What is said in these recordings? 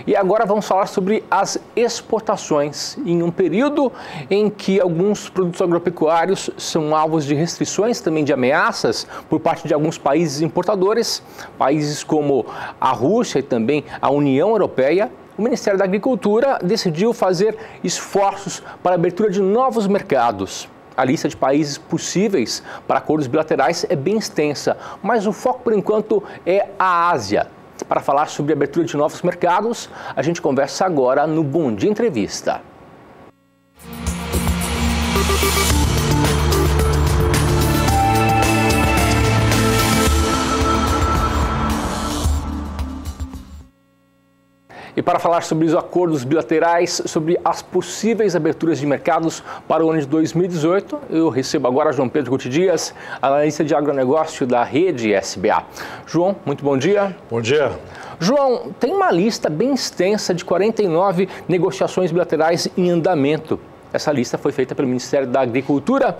E agora vamos falar sobre as exportações. Em um período em que alguns produtos agropecuários são alvos de restrições, também de ameaças por parte de alguns países importadores, países como a Rússia e também a União Europeia, o Ministério da Agricultura decidiu fazer esforços para a abertura de novos mercados. A lista de países possíveis para acordos bilaterais é bem extensa, mas o foco por enquanto é a Ásia. Para falar sobre a abertura de novos mercados, a gente conversa agora no Bom Dia Entrevista. E para falar sobre os acordos bilaterais, sobre as possíveis aberturas de mercados para o ano de 2018, eu recebo agora João Pedro Guti Dias, analista de agronegócio da rede SBA. João, muito bom dia. Bom dia. João, tem uma lista bem extensa de 49 negociações bilaterais em andamento. Essa lista foi feita pelo Ministério da Agricultura,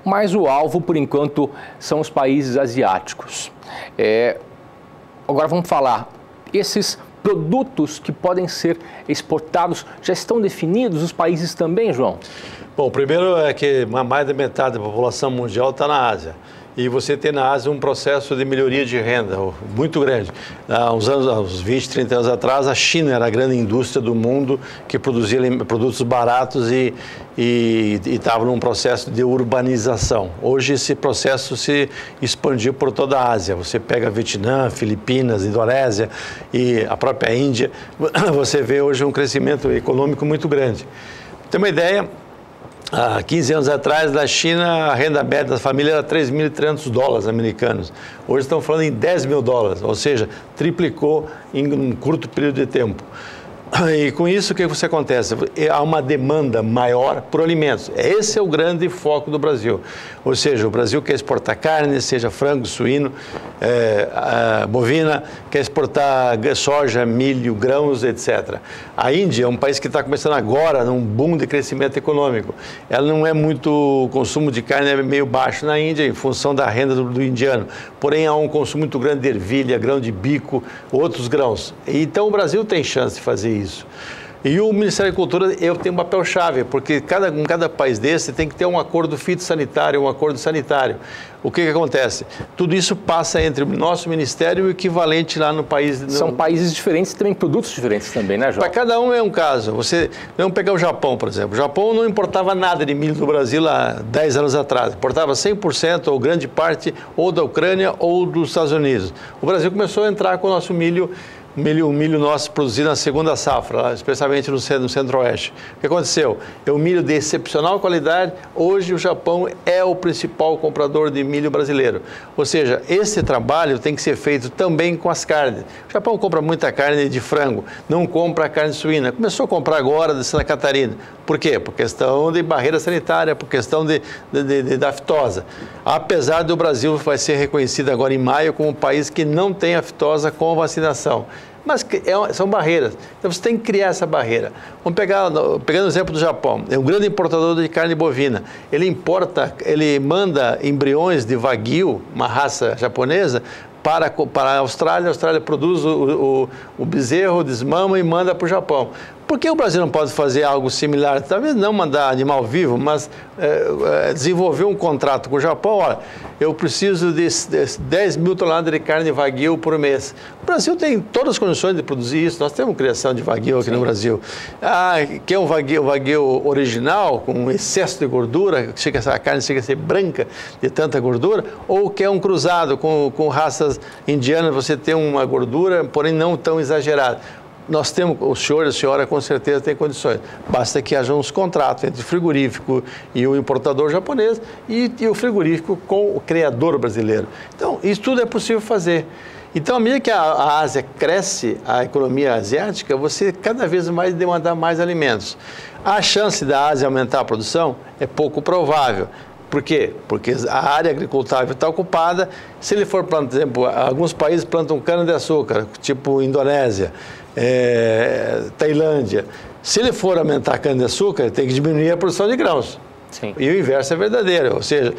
mas o alvo, por enquanto, são os países asiáticos. Agora vamos falar, esses produtos que podem ser exportados já estão definidos, os países também, João? Bom, primeiro é que mais da metade da população mundial está na Ásia. E você tem na Ásia um processo de melhoria de renda muito grande. Há uns 20, 30 anos atrás, a China era a grande indústria do mundo que produzia produtos baratos e estava num processo de urbanização. Hoje esse processo se expandiu por toda a Ásia. Você pega Vietnã, Filipinas, Indonésia e a própria Índia, você vê hoje um crescimento econômico muito grande. Tem uma ideia? Há 15 anos atrás, na China, a renda média da família era $3.300 americanos. Hoje estão falando em $10.000, ou seja, triplicou em um curto período de tempo. E com isso, o que acontece? Há uma demanda maior por alimentos. Esse é o grande foco do Brasil. Ou seja, o Brasil quer exportar carne, seja frango, suíno, bovina, quer exportar soja, milho, grãos, etc. A Índia é um país que está começando agora num boom de crescimento econômico. Ela não é muito, o consumo de carne é meio baixo na Índia, em função da renda do indiano. Porém, há um consumo muito grande de ervilha, grão de bico, outros grãos. Então, o Brasil tem chance de fazer isso. E o Ministério da Agricultura tem um papel-chave, porque cada país desse tem que ter um acordo fitossanitário, um acordo sanitário. O que acontece? Tudo isso passa entre o nosso ministério e o equivalente lá no país. São países diferentes e também produtos diferentes também, né, João? Para cada um é um caso. Vamos pegar o Japão, por exemplo. O Japão não importava nada de milho do Brasil há 10 anos atrás. Importava 100% ou grande parte ou da Ucrânia ou dos Estados Unidos. O Brasil começou a entrar com o nosso milho nosso produzido na segunda safra, especialmente no centro-oeste. O que aconteceu? É um milho de excepcional qualidade. Hoje o Japão é o principal comprador de milho brasileiro. Ou seja, esse trabalho tem que ser feito também com as carnes. O Japão compra muita carne de frango, não compra carne suína. Começou a comprar agora de Santa Catarina. Por quê? Por questão de barreira sanitária, por questão da aftosa. Apesar do Brasil vai ser reconhecido agora em maio como um país que não tem aftosa com vacinação. Mas são barreiras. Então você tem que criar essa barreira. Pegando o exemplo do Japão, é um grande importador de carne bovina. Ele manda embriões de Wagyu, uma raça japonesa, para a Austrália. A Austrália produz o bezerro, desmama e manda para o Japão. Por que o Brasil não pode fazer algo similar? Talvez não mandar animal vivo, mas desenvolver um contrato com o Japão. Olha, eu preciso de 10 mil toneladas de carne Wagyu por mês. O Brasil tem todas as condições de produzir isso. Nós temos criação de Wagyu aqui no Brasil. Quer um Wagyu original, com excesso de gordura, a carne chega a ser branca de tanta gordura, ou quer um cruzado com raças indianas, você tem uma gordura, porém não tão exagerada. Nós temos, o senhor e a senhora com certeza têm condições. Basta que haja uns contratos entre o frigorífico e o importador japonês e o frigorífico com o criador brasileiro. Então, isso tudo é possível fazer. Então, à medida que a Ásia cresce, a economia asiática, você cada vez mais demandar mais alimentos. A chance da Ásia aumentar a produção é pouco provável. Por quê? Porque a área agricultável está ocupada. Se ele for, por exemplo, alguns países plantam cana-de-açúcar, tipo Indonésia, Tailândia. Se ele for aumentar a cana-de-açúcar, ele tem que diminuir a produção de grãos. Sim. E o inverso é verdadeiro, ou seja,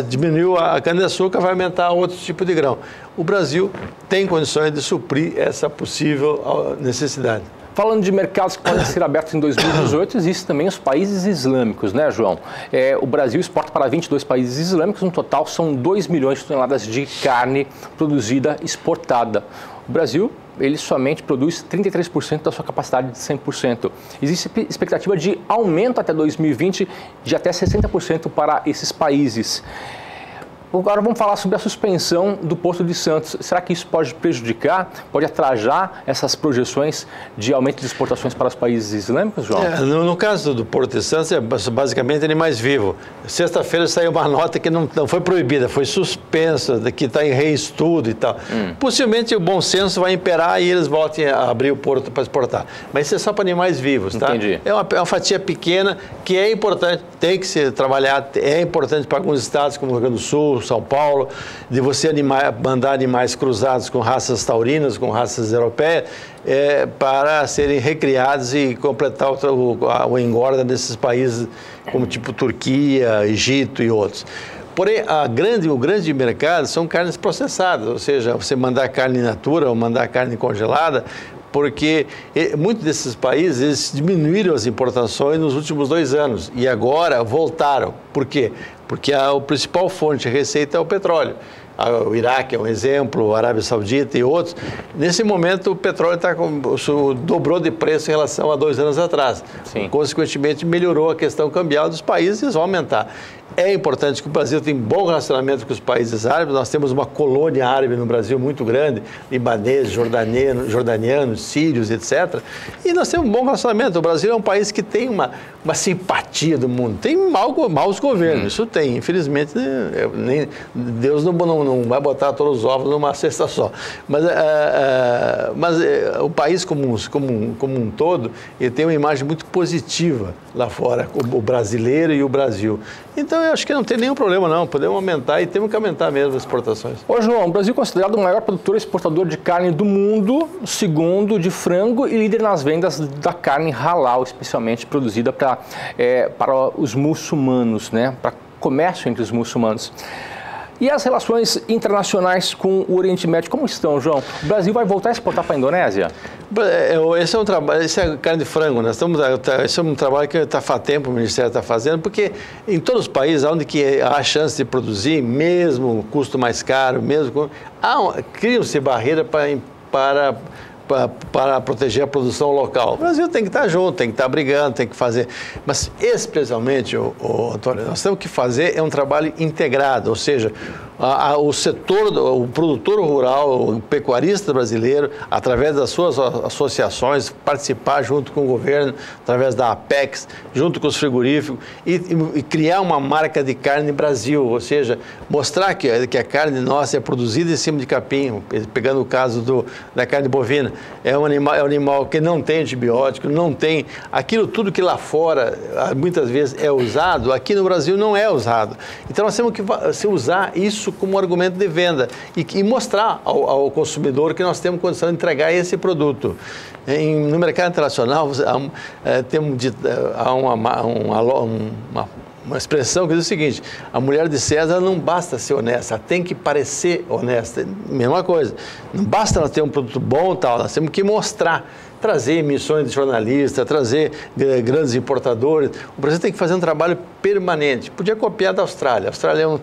diminuiu a cana-de-açúcar, vai aumentar outro tipo de grão. O Brasil tem condições de suprir essa possível necessidade. Falando de mercados que podem ser abertos em 2018, existem também os países islâmicos, né, João? O Brasil exporta para 22 países islâmicos, no total são 2 milhões de toneladas de carne produzida, exportada. O Brasil, ele somente produz 33% da sua capacidade de 100%. Existe expectativa de aumento até 2020 de até 60% para esses países. Agora vamos falar sobre a suspensão do Porto de Santos. Será que isso pode prejudicar, pode atrasar essas projeções de aumento de exportações para os países islâmicos, João? No caso do Porto de Santos, é basicamente animais vivos. Sexta-feira saiu uma nota que não foi proibida, foi suspensa, que está em reestudo e tal. Possivelmente o bom senso vai imperar e eles voltem a abrir o porto para exportar. Mas isso é só para animais vivos, tá? Entendi. É uma fatia pequena que é importante, tem que ser trabalhada, é importante para alguns estados como o Rio Grande do Sul, São Paulo, de você mandar animais cruzados com raças taurinas, com raças europeias, para serem recriados e completar o engorda desses países como tipo Turquia, Egito e outros. Porém, o grande mercado são carnes processadas, ou seja, você mandar carne in natura ou mandar carne congelada, porque muitos desses países diminuíram as importações nos últimos 2 anos e agora voltaram. Por quê? Porque a principal fonte de receita é o petróleo. O Iraque é um exemplo, a Arábia Saudita e outros. Nesse momento, o petróleo dobrou de preço em relação a 2 anos atrás. Sim. Consequentemente, melhorou a questão cambial dos países e eles vão aumentar. É importante que o Brasil tenha bom relacionamento com os países árabes. Nós temos uma colônia árabe no Brasil muito grande, libaneses, jordanianos, sírios, etc. E nós temos um bom relacionamento. O Brasil é um país que tem uma simpatia do mundo. Tem maus governos, isso tem. Infelizmente, Deus não vai botar todos os ovos numa cesta só. Mas o país como um todo, ele tem uma imagem muito positiva lá fora, o brasileiro e o Brasil. Então, eu acho que não tem nenhum problema, não. Podemos aumentar e temos que aumentar mesmo as exportações. Ô, João, o Brasil é considerado o maior produtor e exportador de carne do mundo, segundo de frango e líder nas vendas da carne halal, especialmente produzida para os muçulmanos, né? Para comércio entre os muçulmanos. E as relações internacionais com o Oriente Médio, como estão, João? O Brasil vai voltar a exportar para a Indonésia? Esse é um trabalho, esse é carne de frango, né? Esse é um trabalho que há tempo o Ministério está fazendo, porque em todos os países onde que há a chance de produzir, mesmo custo mais caro, criam-se barreiras para proteger a produção local. O Brasil tem que estar junto, tem que estar brigando, tem que fazer. Mas, especialmente, Antônio, nós temos que fazer um trabalho integrado, ou seja, o setor, o produtor rural, o pecuarista brasileiro, através das suas associações, participar junto com o governo, através da Apex, junto com os frigoríficos, e criar uma marca de carne Brasil, ou seja, mostrar que a carne nossa é produzida em cima de capim, pegando o caso da carne bovina. É um animal que não tem antibiótico, não tem aquilo tudo que lá fora muitas vezes é usado, aqui no Brasil não é usado. Então nós temos que usar isso como argumento de venda e mostrar ao consumidor que nós temos condição de entregar esse produto. No mercado internacional há uma expressão que diz o seguinte: a mulher de César não basta ser honesta, ela tem que parecer honesta. Mesma coisa, não basta ela ter um produto bom, tal, nós temos que mostrar, trazer emissões de jornalistas, trazer grandes importadores. O Brasil tem que fazer um trabalho permanente. Podia copiar da Austrália. A Austrália é um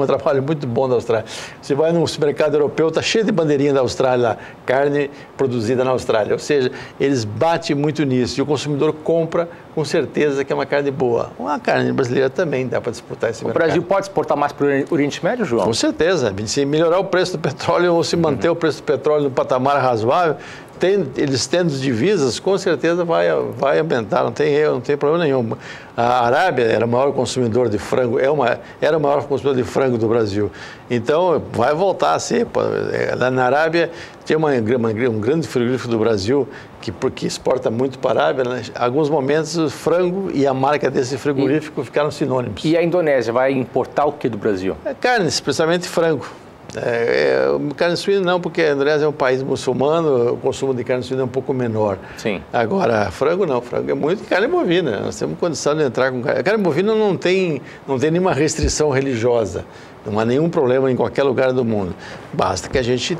trabalho muito bom da Austrália. Você vai no supermercado europeu, está cheio de bandeirinha da Austrália lá, carne produzida na Austrália. Ou seja, eles batem muito nisso e o consumidor compra com certeza que é uma carne boa. Uma carne brasileira também dá para disputar esse mercado. O Brasil pode exportar mais para o Oriente Médio, João? Com certeza. Se melhorar o preço do petróleo ou se manter o preço do petróleo no patamar razoável, eles tendo divisas, com certeza vai aumentar, não tem problema nenhum. A Arábia era o maior consumidor de frango, era o maior consumidor de frango do Brasil. Então, vai voltar a ser. Lá na Arábia, tinha um grande frigorífico do Brasil que exporta muito para a Arábia. Né? Em alguns momentos, o frango e a marca desse frigorífico ficaram sinônimos. E a Indonésia vai importar o que do Brasil? Carne, especialmente frango. Carne suína não, porque a Indonésia é um país muçulmano, o consumo de carne suína é um pouco menor. Sim. Agora, frango não, frango é muito carne bovina. Nós temos condição de entrar com carne. A carne bovina não tem nenhuma restrição religiosa. Não há nenhum problema em qualquer lugar do mundo. Basta que a gente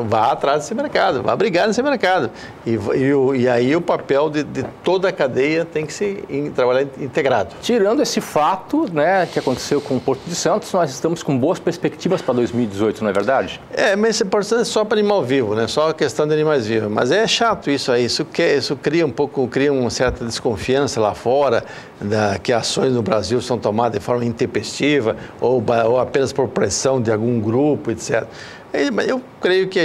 vá atrás desse mercado, vá brigar nesse mercado. E aí o papel de toda a cadeia tem que se trabalhar integrado. Tirando esse fato, né, que aconteceu com o Porto de Santos, nós estamos com boas perspectivas para 2018, não é verdade? Mas isso é só para animal vivo, né? Só a questão de animais vivos. Mas é chato isso aí, isso cria uma certa desconfiança lá fora, que ações no Brasil são tomadas de forma intempestiva ou apenas por pressão de algum grupo, etc. Eu creio que,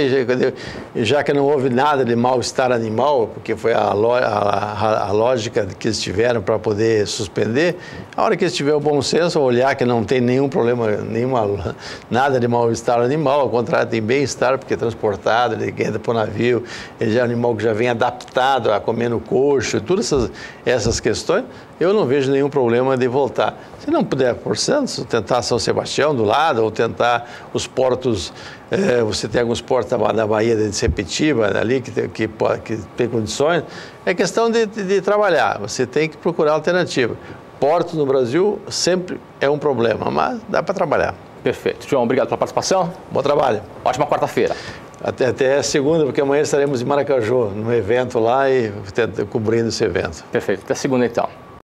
já que não houve nada de mal-estar animal, porque foi a lógica que eles tiveram para poder suspender, a hora que eles tiverem o bom senso, olhar que não tem nenhum problema, nada de mal-estar animal, ao contrário, tem bem-estar, porque é transportado, ele entra para o navio, ele já é um animal que já vem adaptado a comer no coxo, todas essas questões, eu não vejo nenhum problema de voltar. Se não puder por Santos, tentar São Sebastião do lado, ou tentar os portos. Você tem alguns portos da Baía de Sepetiba, ali, que tem condições. É questão de trabalhar, você tem que procurar alternativa. Portos no Brasil sempre é um problema, mas dá para trabalhar. Perfeito. João, obrigado pela participação. Bom trabalho. Ótima quarta-feira. Até segunda, porque amanhã estaremos em Maracaju, num evento lá e cobrindo esse evento. Perfeito. Até segunda, então.